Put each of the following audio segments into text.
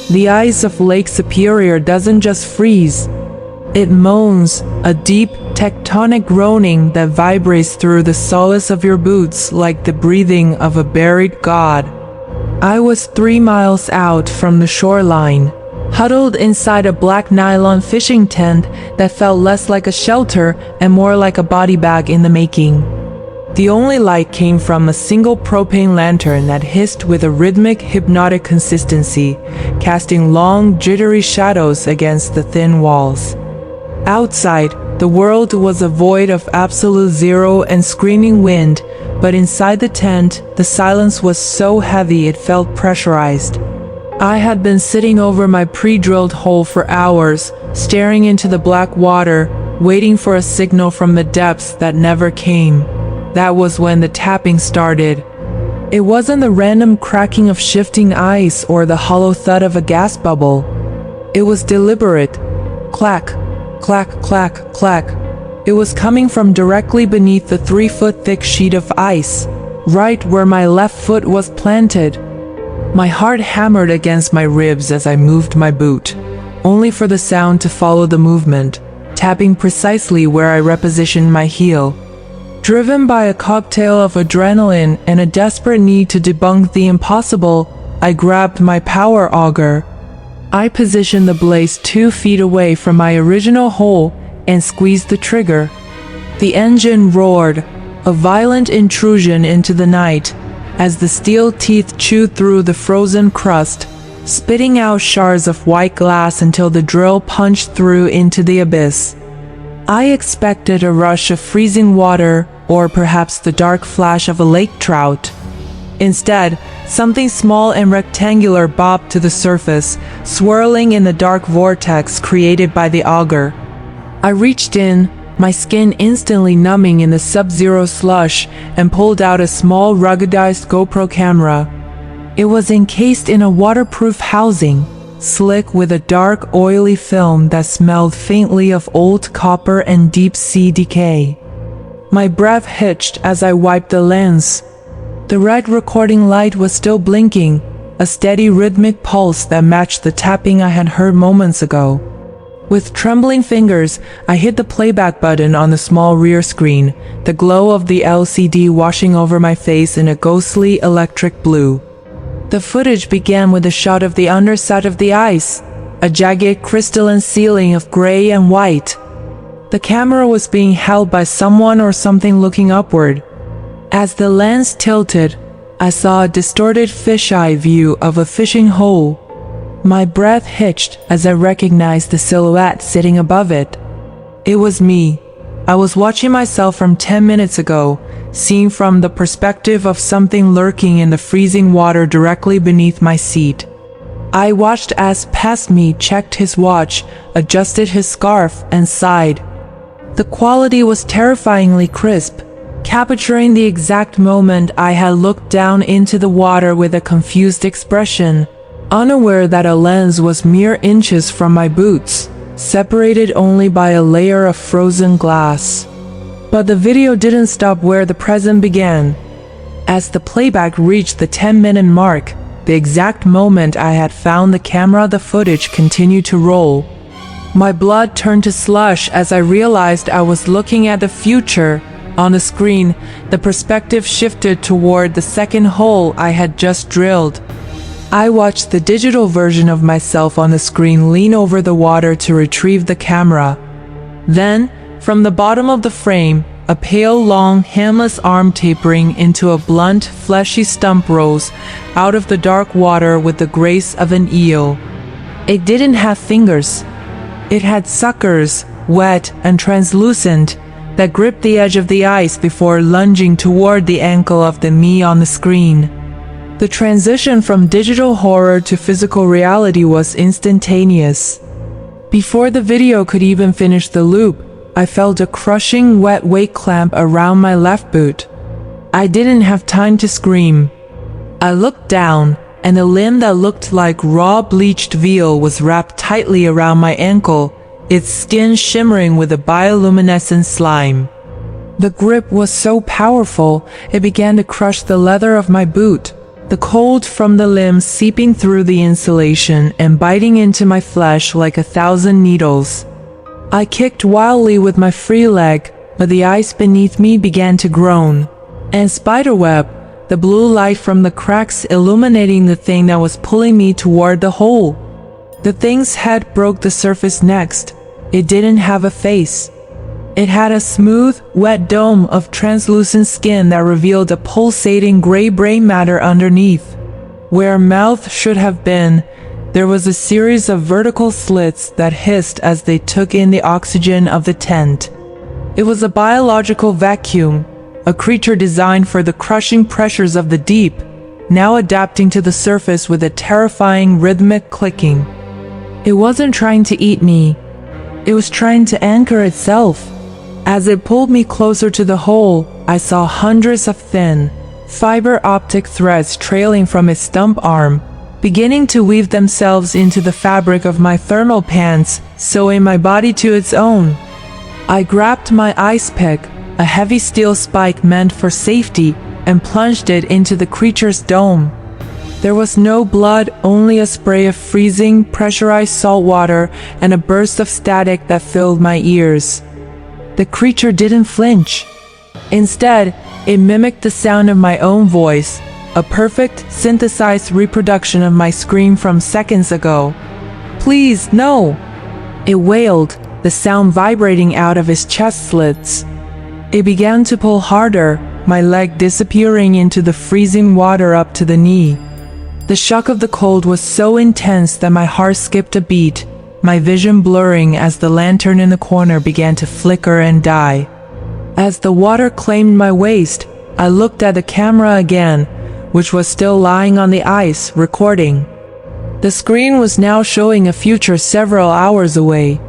The ice of Lake Superior doesn't just freeze. It moans, a deep, tectonic groaning that vibrates through the soles of your boots like the breathing of a buried god. I was 3 miles out from the shoreline, huddled inside a black nylon fishing tent that felt less like a shelter and more like a body bag in the making. The only light came from a single propane lantern that hissed with a rhythmic, hypnotic consistency, casting long, jittery shadows against the thin walls. Outside, the world was a void of absolute zero and screaming wind, but inside the tent, the silence was so heavy it felt pressurized. I had been sitting over my pre-drilled hole for hours, staring into the black water, waiting for a signal from the depths that never came. That was when the tapping started. It wasn't the random cracking of shifting ice or the hollow thud of a gas bubble. It was deliberate. Clack, clack, clack, clack. It was coming from directly beneath the 3-foot thick sheet of ice, right where my left foot was planted. My heart hammered against my ribs as I moved my boot, only for the sound to follow the movement, tapping precisely where I repositioned my heel. Driven by a cocktail of adrenaline and a desperate need to debunk the impossible, I grabbed my power auger. I positioned the blaze 2 feet away from my original hole and squeezed the trigger. The engine roared, a violent intrusion into the night, as the steel teeth chewed through the frozen crust, spitting out shards of white glass until the drill punched through into the abyss. I expected a rush of freezing water, or perhaps the dark flash of a lake trout. Instead, something small and rectangular bobbed to the surface, swirling in the dark vortex created by the auger. I reached in, my skin instantly numbing in the sub-zero slush, and pulled out a small ruggedized GoPro camera. It was encased in a waterproof housing, slick with a dark, oily film that smelled faintly of old copper and deep-sea decay. My breath hitched as I wiped the lens. The red recording light was still blinking, a steady rhythmic pulse that matched the tapping I had heard moments ago. With trembling fingers, I hit the playback button on the small rear screen, the glow of the LCD washing over my face in a ghostly electric blue. The footage began with a shot of the underside of the ice, a jagged crystalline ceiling of gray and white. The camera was being held by someone or something looking upward. As the lens tilted, I saw a distorted fisheye view of a fishing hole. My breath hitched as I recognized the silhouette sitting above it. It was me. I was watching myself from 10 minutes ago, seen from the perspective of something lurking in the freezing water directly beneath my seat. I watched as past me checked his watch, adjusted his scarf, and sighed. The quality was terrifyingly crisp, capturing the exact moment I had looked down into the water with a confused expression, unaware that a lens was mere inches from my boots, separated only by a layer of frozen glass. But the video didn't stop where the present began. As the playback reached the 10-minute mark, the exact moment I had found the camera, the footage continued to roll. My blood turned to slush as I realized I was looking at the future. On the screen, the perspective shifted toward the second hole I had just drilled. I watched the digital version of myself on the screen lean over the water to retrieve the camera. Then, from the bottom of the frame, a pale, long, handless arm tapering into a blunt, fleshy stump rose out of the dark water with the grace of an eel. It didn't have fingers. It had suckers, wet and translucent, that gripped the edge of the ice before lunging toward the ankle of the me on the screen. The transition from digital horror to physical reality was instantaneous. Before the video could even finish the loop, I felt a crushing wet weight clamp around my left boot. I didn't have time to scream. I looked down, and a limb that looked like raw bleached veal was wrapped tightly around my ankle, its skin shimmering with a bioluminescent slime. The grip was so powerful, it began to crush the leather of my boot, the cold from the limbs seeping through the insulation and biting into my flesh like 1,000 needles. I kicked wildly with my free leg, but the ice beneath me began to groan. And spiderweb, the blue light from the cracks illuminating the thing that was pulling me toward the hole. The thing's head broke the surface next. It didn't have a face. It had a smooth, wet dome of translucent skin that revealed a pulsating gray brain matter underneath. Where a mouth should have been, there was a series of vertical slits that hissed as they took in the oxygen of the tent. It was a biological vacuum, a creature designed for the crushing pressures of the deep, now adapting to the surface with a terrifying rhythmic clicking. It wasn't trying to eat me. It was trying to anchor itself. As it pulled me closer to the hole, I saw hundreds of thin, fiber optic threads trailing from its stump arm, beginning to weave themselves into the fabric of my thermal pants, sewing my body to its own. I grabbed my ice pick, a heavy steel spike meant for safety, and plunged it into the creature's dome. There was no blood, only a spray of freezing, pressurized salt water and a burst of static that filled my ears. The creature didn't flinch. Instead, it mimicked the sound of my own voice, a perfect, synthesized reproduction of my scream from seconds ago. "Please, no!" It wailed, the sound vibrating out of its chest slits. It began to pull harder, my leg disappearing into the freezing water up to the knee. The shock of the cold was so intense that my heart skipped a beat, my vision blurring as the lantern in the corner began to flicker and die. As the water claimed my waist, I looked at the camera again, which was still lying on the ice, recording. The screen was now showing a future several hours away.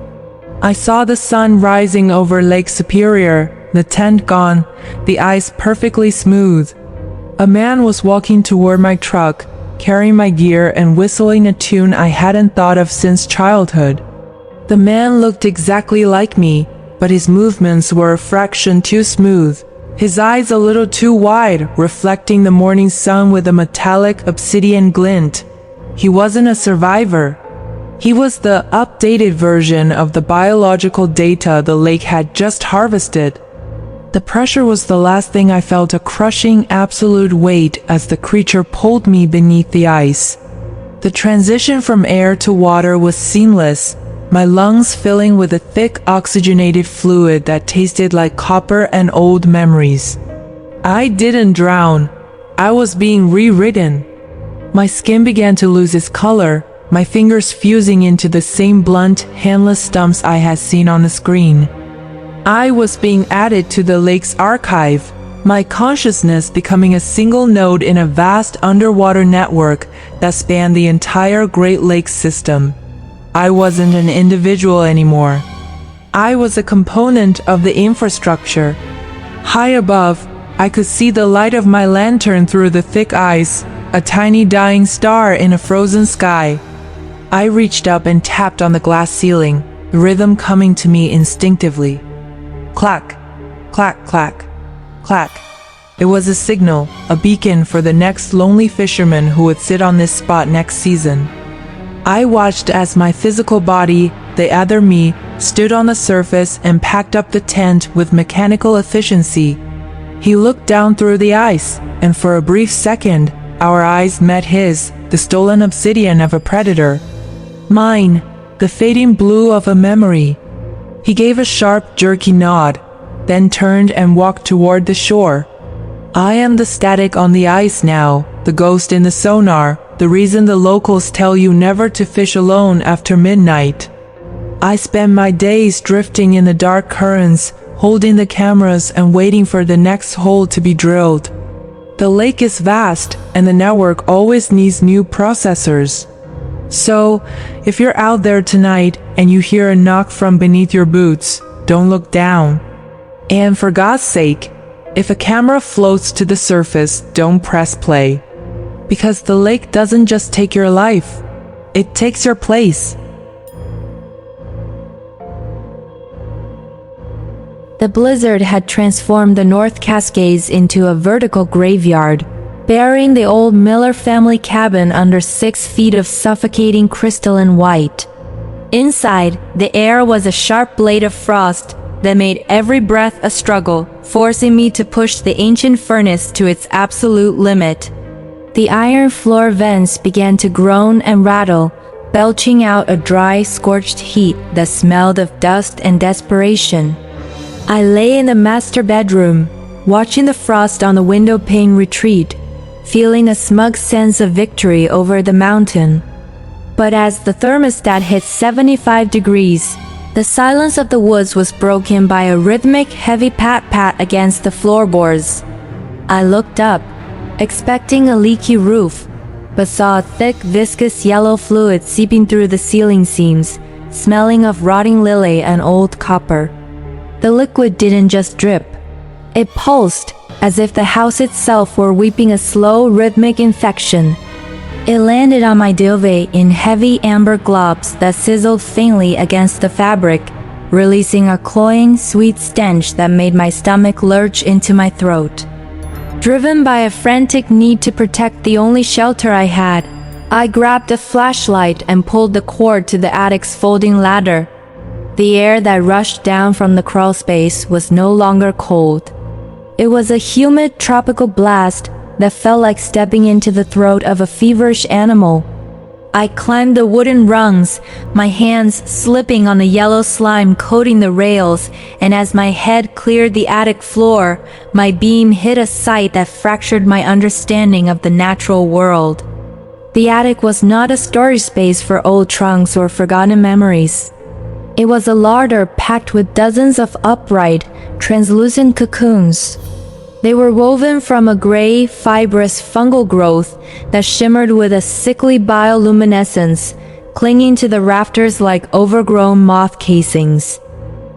I saw the sun rising over Lake Superior, the tent gone, the ice perfectly smooth. A man was walking toward my truck, carrying my gear and whistling a tune I hadn't thought of since childhood. The man looked exactly like me, but his movements were a fraction too smooth, his eyes a little too wide, reflecting the morning sun with a metallic obsidian glint. He wasn't a survivor. He was the updated version of the biological data the lake had just harvested. The pressure was the last thing I felt, a crushing absolute weight as the creature pulled me beneath the ice. The transition from air to water was seamless, my lungs filling with a thick oxygenated fluid that tasted like copper and old memories. I didn't drown. I was being rewritten. My skin began to lose its color, my fingers fusing into the same blunt, handless stumps I had seen on the screen. I was being added to the lake's archive, my consciousness becoming a single node in a vast underwater network that spanned the entire Great Lakes system. I wasn't an individual anymore. I was a component of the infrastructure. High above, I could see the light of my lantern through the thick ice, a tiny dying star in a frozen sky. I reached up and tapped on the glass ceiling, the rhythm coming to me instinctively. Clack, clack, clack, clack. It was a signal, a beacon for the next lonely fisherman who would sit on this spot next season. I watched as my physical body, the other me, stood on the surface and packed up the tent with mechanical efficiency. He looked down through the ice, and for a brief second, our eyes met his, the stolen obsidian of a predator. Mine, the fading blue of a memory. He gave a sharp, jerky nod, then turned and walked toward the shore. I am the static on the ice now, the ghost in the sonar, the reason the locals tell you never to fish alone after midnight. I spend my days drifting in the dark currents, holding the cameras and waiting for the next hole to be drilled. The lake is vast, and the network always needs new processors. So, if you're out there tonight and you hear a knock from beneath your boots, don't look down. And for God's sake, if a camera floats to the surface, don't press play. Because the lake doesn't just take your life, it takes your place. The blizzard had transformed the North Cascades into a vertical graveyard, burying the old Miller family cabin under 6 feet of suffocating crystalline white. Inside, the air was a sharp blade of frost that made every breath a struggle, forcing me to push the ancient furnace to its absolute limit. The iron floor vents began to groan and rattle, belching out a dry, scorched heat that smelled of dust and desperation. I lay in the master bedroom, watching the frost on the window pane retreat, feeling a smug sense of victory over the mountain. But as the thermostat hit 75 degrees, the silence of the woods was broken by a rhythmic, heavy pat-pat against the floorboards. I looked up, expecting a leaky roof, but saw a thick, viscous yellow fluid seeping through the ceiling seams, smelling of rotting lily and old copper. The liquid didn't just drip. It pulsed, as if the house itself were weeping a slow, rhythmic infection. It landed on my duvet in heavy amber globs that sizzled faintly against the fabric, releasing a cloying, sweet stench that made my stomach lurch into my throat. Driven by a frantic need to protect the only shelter I had, I grabbed a flashlight and pulled the cord to the attic's folding ladder. The air that rushed down from the crawl space was no longer cold. It was a humid, tropical blast that felt like stepping into the throat of a feverish animal. I climbed the wooden rungs, my hands slipping on the yellow slime coating the rails, and as my head cleared the attic floor, my beam hit a site that fractured my understanding of the natural world. The attic was not a storage space for old trunks or forgotten memories. It was a larder packed with dozens of upright, translucent cocoons. They were woven from a gray, fibrous fungal growth that shimmered with a sickly bioluminescence, clinging to the rafters like overgrown moth casings.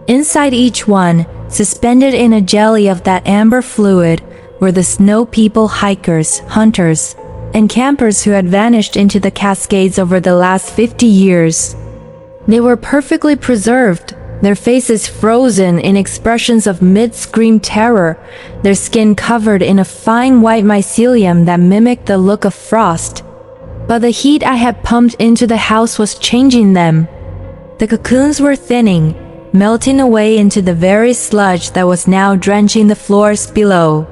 Inside each one, suspended in a jelly of that amber fluid, were the snow people, hikers, hunters, and campers who had vanished into the Cascades over the last 50 years. They were perfectly preserved, their faces frozen in expressions of mid-scream terror, their skin covered in a fine white mycelium that mimicked the look of frost. But the heat I had pumped into the house was changing them. The cocoons were thinning, melting away into the very sludge that was now drenching the floors below.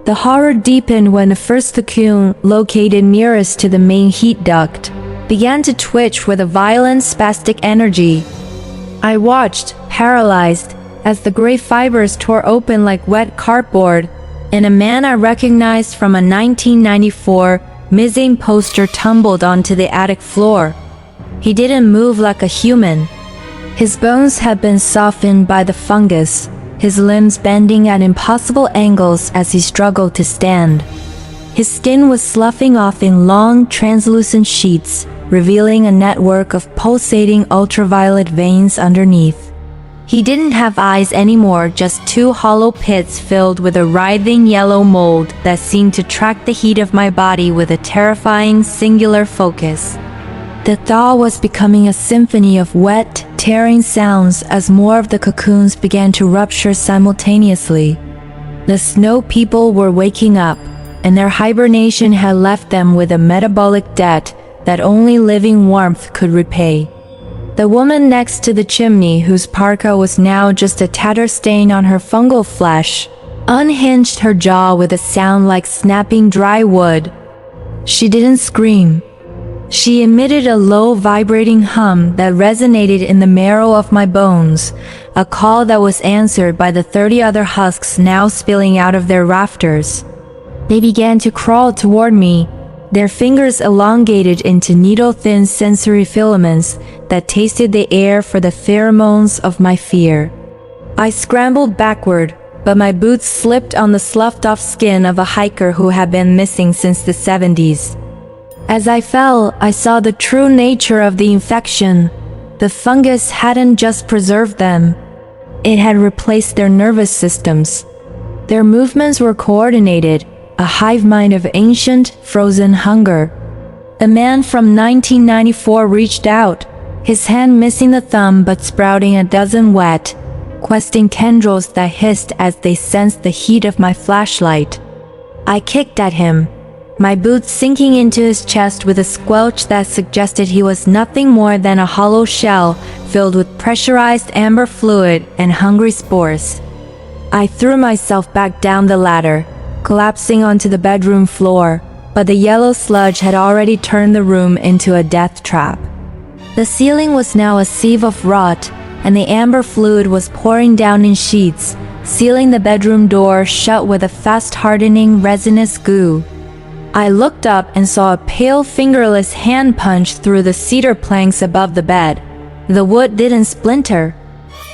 The horror deepened when the first cocoon, located nearest to the main heat duct, began to twitch with a violent spastic energy. I watched, paralyzed, as the gray fibers tore open like wet cardboard, and a man I recognized from a 1994 Mizane poster tumbled onto the attic floor. He didn't move like a human. His bones had been softened by the fungus, his limbs bending at impossible angles as he struggled to stand. His skin was sloughing off in long, translucent sheets, revealing a network of pulsating ultraviolet veins underneath. He didn't have eyes anymore, just 2 hollow pits filled with a writhing yellow mold that seemed to track the heat of my body with a terrifying, singular focus. The thaw was becoming a symphony of wet, tearing sounds as more of the cocoons began to rupture simultaneously. The snow people were waking up, and their hibernation had left them with a metabolic debt that only living warmth could repay. The woman next to the chimney, whose parka was now just a tatter stain on her fungal flesh, unhinged her jaw with a sound like snapping dry wood. She didn't scream. She emitted a low, vibrating hum that resonated in the marrow of my bones, a call that was answered by the 30 other husks now spilling out of their rafters. They began to crawl toward me, their fingers elongated into needle-thin sensory filaments that tasted the air for the pheromones of my fear. I scrambled backward, but my boots slipped on the sloughed-off skin of a hiker who had been missing since the 70s. As I fell, I saw the true nature of the infection. The fungus hadn't just preserved them. It had replaced their nervous systems. Their movements were coordinated, a hive mind of ancient, frozen hunger. A man from 1994 reached out, his hand missing the thumb but sprouting a dozen wet, questing tendrils that hissed as they sensed the heat of my flashlight. I kicked at him, my boots sinking into his chest with a squelch that suggested he was nothing more than a hollow shell filled with pressurized amber fluid and hungry spores. I threw myself back down the ladder, collapsing onto the bedroom floor, but the yellow sludge had already turned the room into a death trap. The ceiling was now a sieve of rot, and the amber fluid was pouring down in sheets, sealing the bedroom door shut with a fast-hardening resinous goo. I looked up and saw a pale fingerless hand punch through the cedar planks above the bed. The wood didn't splinter.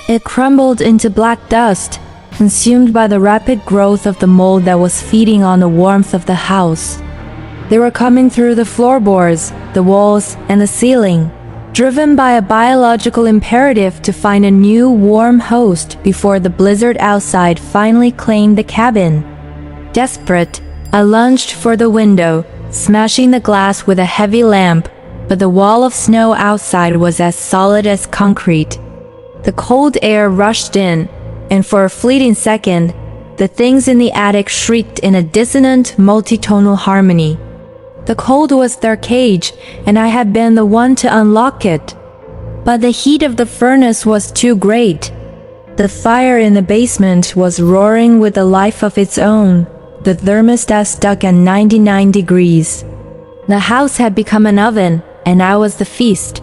It crumbled into black dust, consumed by the rapid growth of the mold that was feeding on the warmth of the house. They were coming through the floorboards, the walls, and the ceiling, driven by a biological imperative to find a new warm host before the blizzard outside finally claimed the cabin. Desperate, I lunged for the window, smashing the glass with a heavy lamp, but the wall of snow outside was as solid as concrete. The cold air rushed in, and for a fleeting second, the things in the attic shrieked in a dissonant, multitonal harmony. The cold was their cage, and I had been the one to unlock it. But the heat of the furnace was too great. The fire in the basement was roaring with a life of its own, the thermostat stuck at 99 degrees. The house had become an oven, and I was the feast.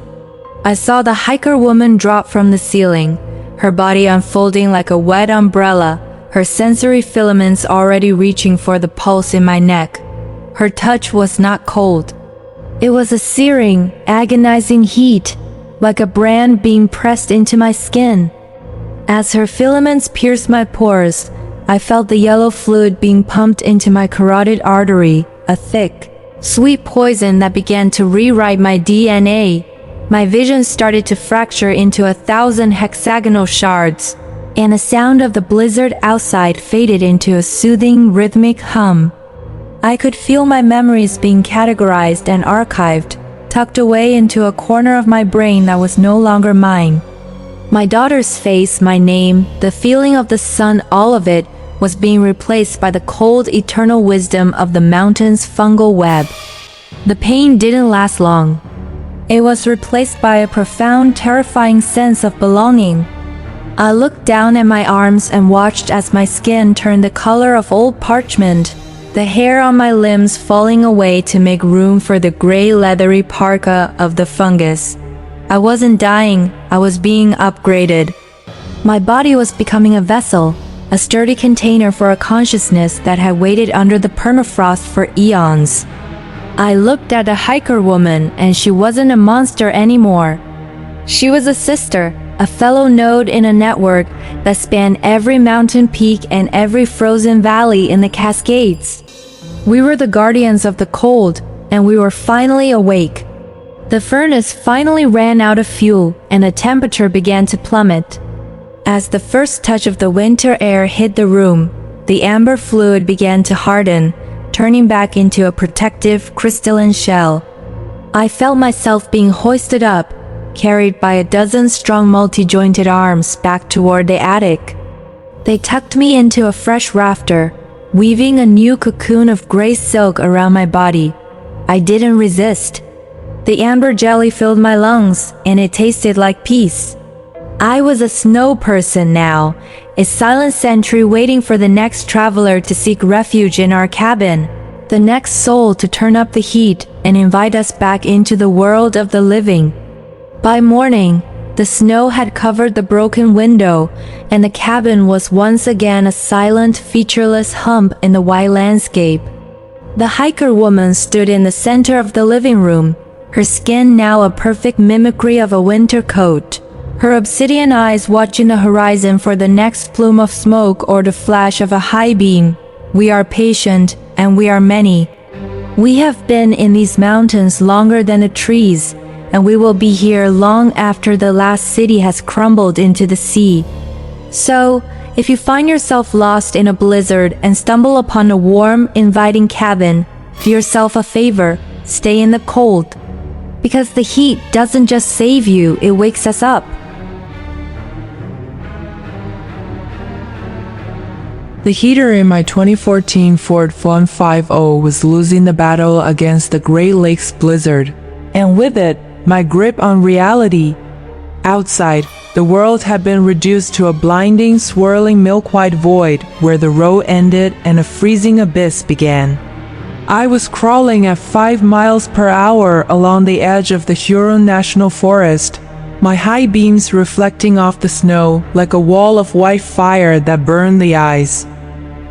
I saw the hiker woman drop from the ceiling, her body unfolding like a wet umbrella, her sensory filaments already reaching for the pulse in my neck. Her touch was not cold. It was a searing, agonizing heat, like a brand being pressed into my skin. As her filaments pierced my pores, I felt the yellow fluid being pumped into my carotid artery, a thick, sweet poison that began to rewrite my DNA. My vision started to fracture into 1,000 hexagonal shards, and the sound of the blizzard outside faded into a soothing, rhythmic hum. I could feel my memories being categorized and archived, tucked away into a corner of my brain that was no longer mine. My daughter's face, my name, the feeling of the sun, all of it was being replaced by the cold, eternal wisdom of the mountain's fungal web. The pain didn't last long. It was replaced by a profound, terrifying sense of belonging. I looked down at my arms and watched as my skin turned the color of old parchment, the hair on my limbs falling away to make room for the gray, leathery parka of the fungus. I wasn't dying, I was being upgraded. My body was becoming a vessel, a sturdy container for a consciousness that had waited under the permafrost for eons. I looked at the hiker woman, and she wasn't a monster anymore. She was a sister, a fellow node in a network that spanned every mountain peak and every frozen valley in the Cascades. We were the guardians of the cold, and we were finally awake. The furnace finally ran out of fuel, and the temperature began to plummet. As the first touch of the winter air hit the room, the amber fluid began to harden, turning back into a protective, crystalline shell. I felt myself being hoisted up, carried by a dozen strong multi-jointed arms back toward the attic. They tucked me into a fresh rafter, weaving a new cocoon of gray silk around my body. I didn't resist. The amber jelly filled my lungs, and it tasted like peace. I was a snow person now, a silent sentry waiting for the next traveler to seek refuge in our cabin, the next soul to turn up the heat and invite us back into the world of the living. By morning, the snow had covered the broken window, and the cabin was once again a silent, featureless hump in the white landscape. The hiker woman stood in the center of the living room, her skin now a perfect mimicry of a winter coat, her obsidian eyes watching the horizon for the next plume of smoke or the flash of a high beam. We are patient, and we are many. We have been in these mountains longer than the trees, and we will be here long after the last city has crumbled into the sea. So, if you find yourself lost in a blizzard and stumble upon a warm, inviting cabin, do yourself a favor, stay in the cold. Because the heat doesn't just save you, it wakes us up. The heater in my 2014 Ford F-150 was losing the battle against the Great Lakes blizzard, and with it, my grip on reality. Outside, the world had been reduced to a blinding, swirling milk-white void where the road ended and a freezing abyss began. I was crawling at 5 miles per hour along the edge of the Huron National Forest, my high beams reflecting off the snow like a wall of white fire that burned the eyes.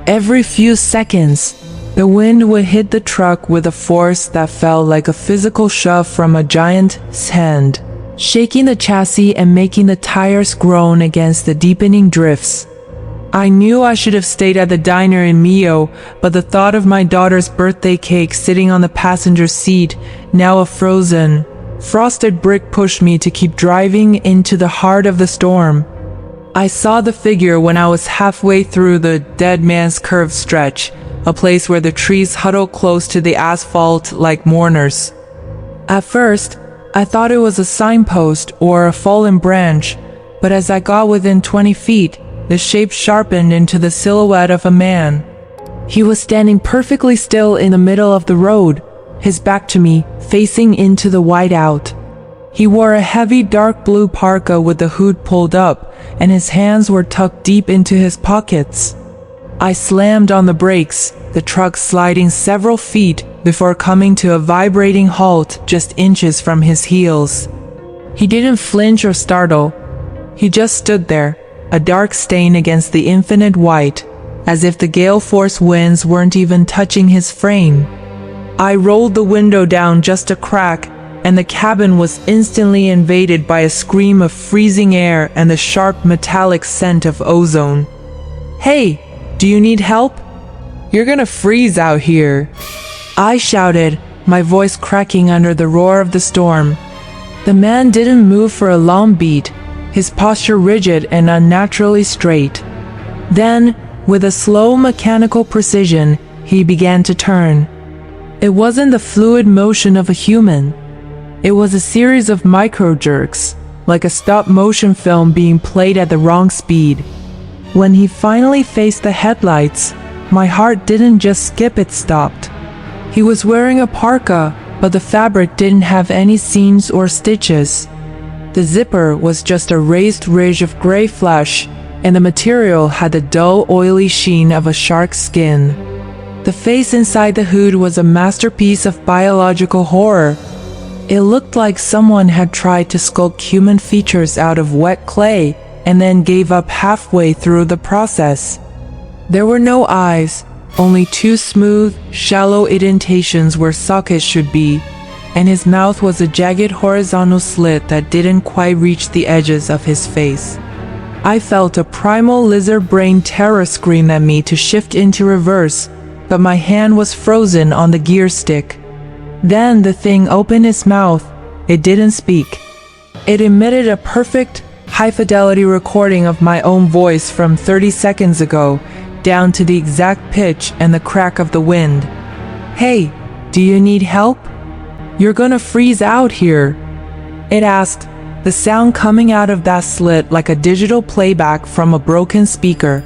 Every few seconds, the wind would hit the truck with a force that felt like a physical shove from a giant's hand, shaking the chassis and making the tires groan against the deepening drifts. I knew I should have stayed at the diner in Mio, but the thought of my daughter's birthday cake sitting on the passenger seat, now a frozen, frosted brick, pushed me to keep driving into the heart of the storm. I saw the figure when I was halfway through the Dead Man's Curve stretch, a place where the trees huddled close to the asphalt like mourners. At first, I thought it was a signpost or a fallen branch, but as I got within 20 feet, the shape sharpened into the silhouette of a man. He was standing perfectly still in the middle of the road, his back to me, facing into the whiteout. He wore a heavy dark blue parka with the hood pulled up, and his hands were tucked deep into his pockets. I slammed on the brakes, the truck sliding several feet before coming to a vibrating halt just inches from his heels. He didn't flinch or startle. He just stood there, a dark stain against the infinite white, as if the gale force winds weren't even touching his frame. I rolled the window down just a crack, and the cabin was instantly invaded by a scream of freezing air and the sharp metallic scent of ozone. "Hey, do you need help? You're gonna freeze out here," I shouted, my voice cracking under the roar of the storm. The man didn't move for a long beat, his posture rigid and unnaturally straight. Then, with a slow mechanical precision, he began to turn. It wasn't the fluid motion of a human. It was a series of micro-jerks, like a stop-motion film being played at the wrong speed. When he finally faced the headlights, my heart didn't just skip, it stopped. He was wearing a parka, but the fabric didn't have any seams or stitches. The zipper was just a raised ridge of gray flesh, and the material had the dull, oily sheen of a shark's skin. The face inside the hood was a masterpiece of biological horror. It looked like someone had tried to sculpt human features out of wet clay and then gave up halfway through the process. There were no eyes, only two smooth, shallow indentations where sockets should be, and his mouth was a jagged horizontal slit that didn't quite reach the edges of his face. I felt a primal lizard brain terror scream at me to shift into reverse, but my hand was frozen on the gear stick. Then the thing opened its mouth. It didn't speak. It emitted a perfect, high-fidelity recording of my own voice from 30 seconds ago, down to the exact pitch and the crack of the wind. "Hey, do you need help? You're gonna freeze out here," it asked, the sound coming out of that slit like a digital playback from a broken speaker.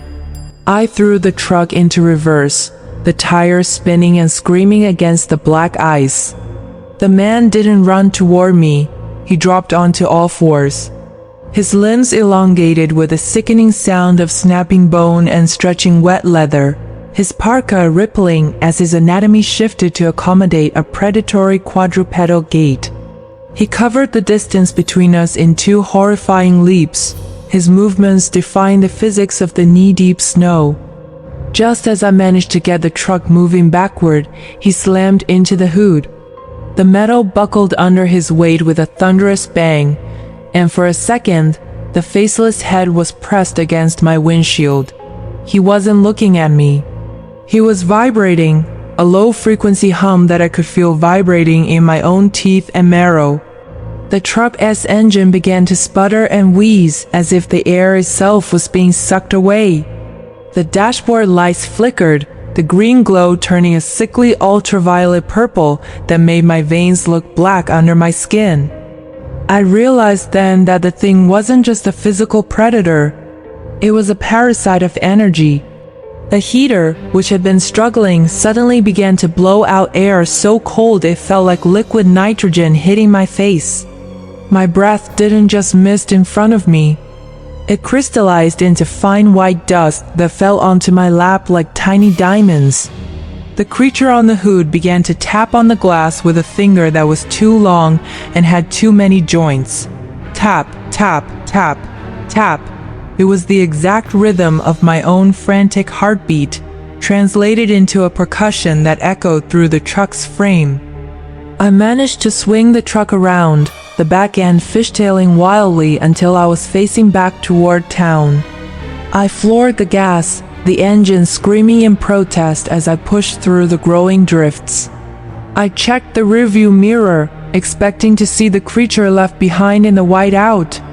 I threw the truck into reverse, the tires spinning and screaming against the black ice. The man didn't run toward me. He dropped onto all fours. His limbs elongated with a sickening sound of snapping bone and stretching wet leather, his parka rippling as his anatomy shifted to accommodate a predatory quadrupedal gait. He covered the distance between us in two horrifying leaps, his movements defying the physics of the knee-deep snow. Just as I managed to get the truck moving backward, he slammed into the hood. The metal buckled under his weight with a thunderous bang, and for a second, the faceless head was pressed against my windshield. He wasn't looking at me. He was vibrating, a low-frequency hum that I could feel vibrating in my own teeth and marrow. The truck's engine began to sputter and wheeze as if the air itself was being sucked away. The dashboard lights flickered, the green glow turning a sickly ultraviolet purple that made my veins look black under my skin. I realized then that the thing wasn't just a physical predator. It was a parasite of energy. A heater, which had been struggling, suddenly began to blow out air so cold it felt like liquid nitrogen hitting my face. My breath didn't just mist in front of me. It crystallized into fine white dust that fell onto my lap like tiny diamonds. The creature on the hood began to tap on the glass with a finger that was too long and had too many joints. Tap, tap, tap, tap. It was the exact rhythm of my own frantic heartbeat, translated into a percussion that echoed through the truck's frame. I managed to swing the truck around, the back end fishtailing wildly until I was facing back toward town. I floored the gas, the engine screaming in protest as I pushed through the growing drifts. I checked the rearview mirror, expecting to see the creature left behind in the whiteout.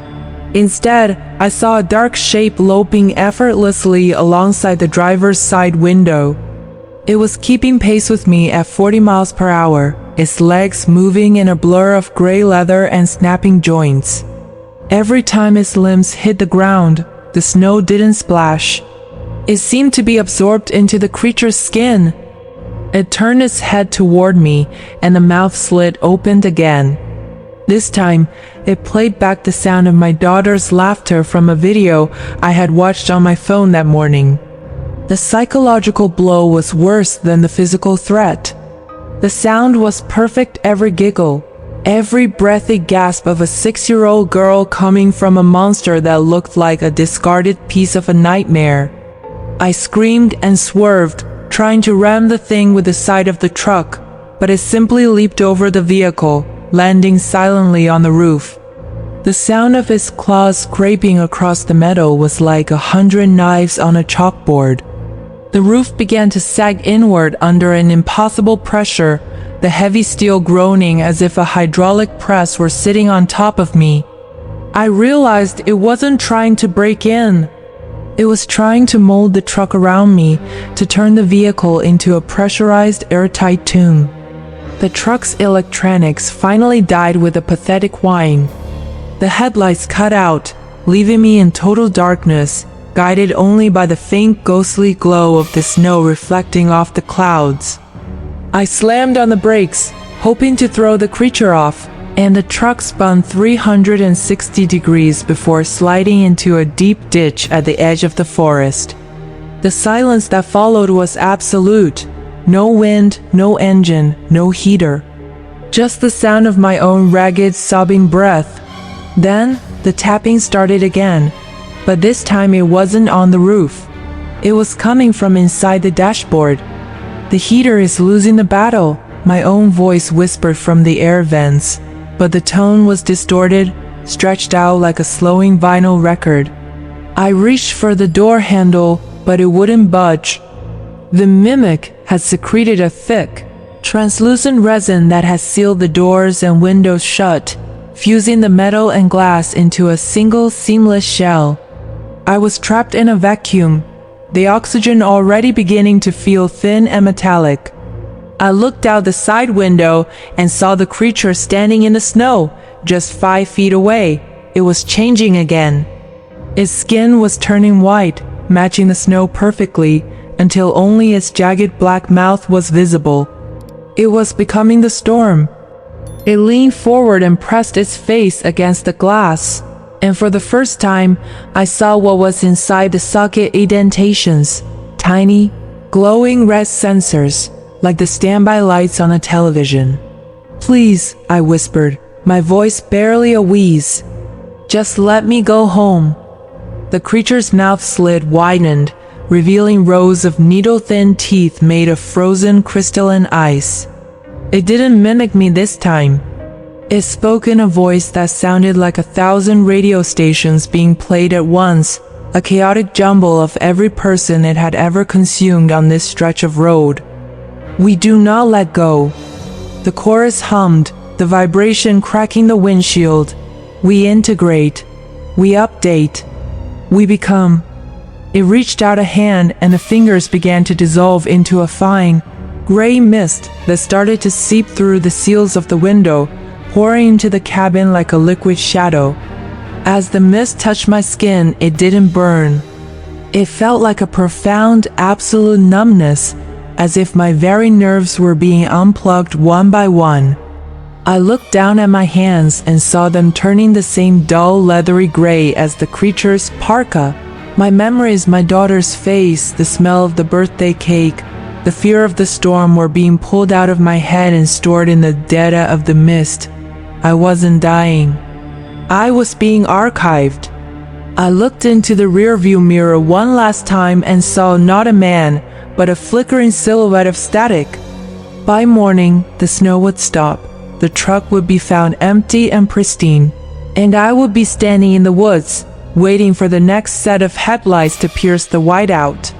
Instead, I saw a dark shape loping effortlessly alongside the driver's side window. It was keeping pace with me at 40 miles per hour, its legs moving in a blur of gray leather and snapping joints. Every time its limbs hit the ground, the snow didn't splash. It seemed to be absorbed into the creature's skin. It turned its head toward me, and the mouth slit opened again. This time, it played back the sound of my daughter's laughter from a video I had watched on my phone that morning. The psychological blow was worse than the physical threat. The sound was perfect, every giggle, every breathy gasp of a 6-year-old girl coming from a monster that looked like a discarded piece of a nightmare. I screamed and swerved, trying to ram the thing with the side of the truck, but it simply leaped over the vehicle, landing silently on the roof. The sound of its claws scraping across the metal was like 100 knives on a chalkboard. The roof began to sag inward under an impossible pressure, the heavy steel groaning as if a hydraulic press were sitting on top of me. I realized it wasn't trying to break in. It was trying to mold the truck around me, to turn the vehicle into a pressurized, airtight tomb. The truck's electronics finally died with a pathetic whine. The headlights cut out, leaving me in total darkness, guided only by the faint ghostly glow of the snow reflecting off the clouds. I slammed on the brakes, hoping to throw the creature off, and the truck spun 360 degrees before sliding into a deep ditch at the edge of the forest. The silence that followed was absolute. No wind, no engine, no heater. Just the sound of my own ragged, sobbing breath. Then, the tapping started again, but this time it wasn't on the roof. It was coming from inside the dashboard. The heater is losing the battle, my own voice whispered from the air vents, but the tone was distorted, stretched out like a slowing vinyl record. I reached for the door handle, but it wouldn't budge. The mimic had secreted a thick, translucent resin that had sealed the doors and windows shut, fusing the metal and glass into a single seamless shell. I was trapped in a vacuum, the oxygen already beginning to feel thin and metallic. I looked out the side window and saw the creature standing in the snow, just 5 feet away. It was changing again. Its skin was turning white, matching the snow perfectly, until only its jagged black mouth was visible. It was becoming the storm. It leaned forward and pressed its face against the glass, and for the first time, I saw what was inside the socket indentations. Tiny, glowing red sensors, like the standby lights on a television. "Please," I whispered, my voice barely a wheeze. "Just let me go home." The creature's mouth slit widened, revealing rows of needle-thin teeth made of frozen crystalline ice. It didn't mimic me this time. It spoke in a voice that sounded like 1,000 radio stations being played at once, a chaotic jumble of every person it had ever consumed on this stretch of road. "We do not let go." The chorus hummed, the vibration cracking the windshield. "We integrate. We update. We become." It reached out a hand and the fingers began to dissolve into a fine, gray mist that started to seep through the seals of the window, pouring into the cabin like a liquid shadow. As the mist touched my skin, it didn't burn. It felt like a profound, absolute numbness, as if my very nerves were being unplugged one by one. I looked down at my hands and saw them turning the same dull, leathery gray as the creature's parka. My memories, my daughter's face, the smell of the birthday cake, the fear of the storm were being pulled out of my head and stored in the data of the mist. I wasn't dying. I was being archived. I looked into the rearview mirror one last time and saw not a man, but a flickering silhouette of static. By morning, the snow would stop, the truck would be found empty and pristine, and I would be standing in the woods, waiting for the next set of headlights to pierce the whiteout.